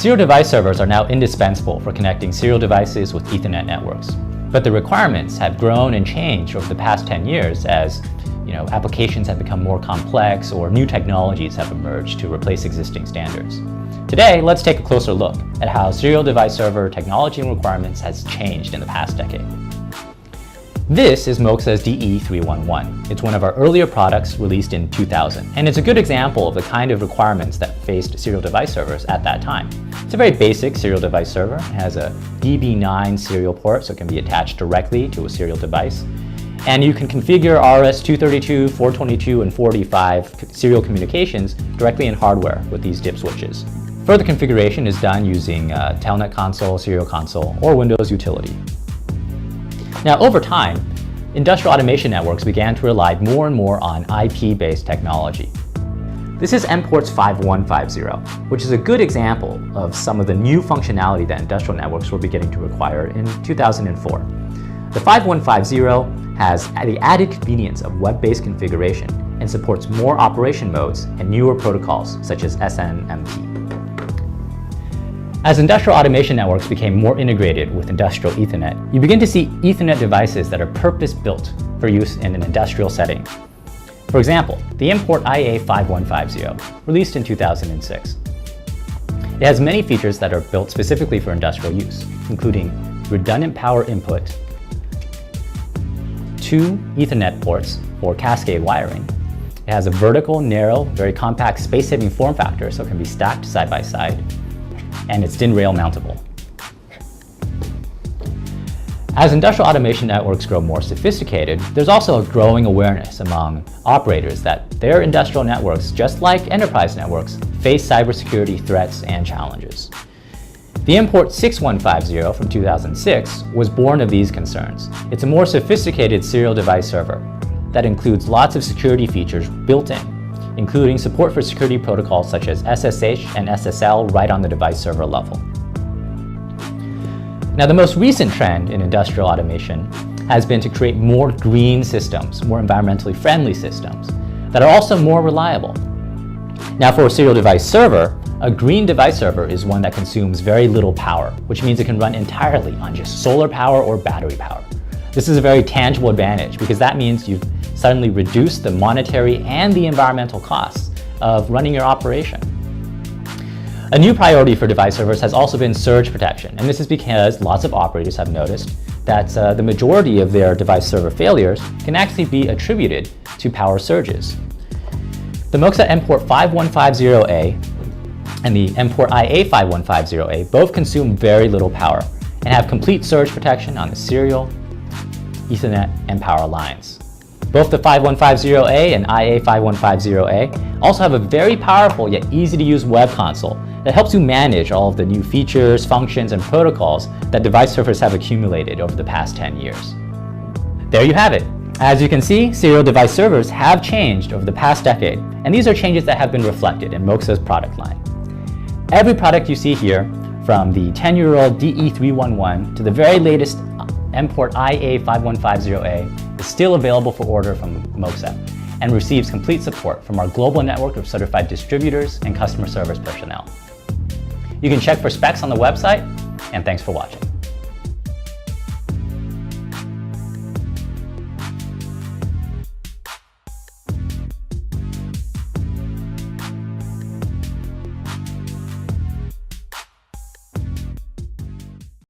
Serial device servers are now indispensable for connecting serial devices with Ethernet networks. But the requirements have grown and changed over the past 10 years as applications have become more complex or new technologies have emerged to replace existing standards. Today, let's take a closer look at how serial device server technology and requirements has changed in the past decade. This is Moxa's DE311. It's one of our earlier products released in 2000, and it's a good example of the kind of requirements that faced serial device servers at that time. It's a very basic serial device server. It has a DB9 serial port, so it can be attached directly to a serial device. And you can configure RS-232, 422, and 485 serial communications directly in hardware with these DIP switches. Further configuration is done using Telnet console, serial console, or Windows utility. Now, over time, industrial automation networks began to rely more and more on IP-based technology. This is NPort's 5150, which is a good example of some of the new functionality that industrial networks were beginning to require in 2004. The 5150 has the added convenience of web-based configuration and supports more operation modes and newer protocols such as SNMP. As industrial automation networks became more integrated with industrial Ethernet, you begin to see Ethernet devices that are purpose-built for use in an industrial setting. For example, the NPort IA5150, released in 2006. It has many features that are built specifically for industrial use, including redundant power input, 2 Ethernet ports for cascade wiring. It has a vertical, narrow, very compact, space-saving form factor, so it can be stacked side by side, and it's DIN rail mountable. As industrial automation networks grow more sophisticated, there's also a growing awareness among operators that their industrial networks, just like enterprise networks, face cybersecurity threats and challenges. The NPort 6150 from 2006 was born of these concerns. It's a more sophisticated serial device server that includes lots of security features built in, including support for security protocols such as SSH and SSL right on the device server level. Now, the most recent trend in industrial automation has been to create more green systems, more environmentally friendly systems that are also more reliable. Now, for a serial device server, a green device server is one that consumes very little power, which means it can run entirely on just solar power or battery power. This is a very tangible advantage because that means you've suddenly reduced the monetary and the environmental costs of running your operation. A new priority for device servers has also been surge protection, and this is because lots of operators have noticed that the majority of their device server failures can actually be attributed to power surges. The Moxa NPort 5150A and the NPort IA5150A both consume very little power and have complete surge protection on the serial, Ethernet, and power lines. Both the 5150A and IA5150A also have a very powerful yet easy to use web console that helps you manage all of the new features, functions, and protocols that device servers have accumulated over the past 10 years. There you have it. As you can see, serial device servers have changed over the past decade, and these are changes that have been reflected in Moxa's product line. Every product you see here, from the 10-year-old DE311 to the very latest NPort IA5150A, is still available for order from Moxa and receives complete support from our global network of certified distributors and customer service personnel. You can check for specs on the website, and thanks for watching.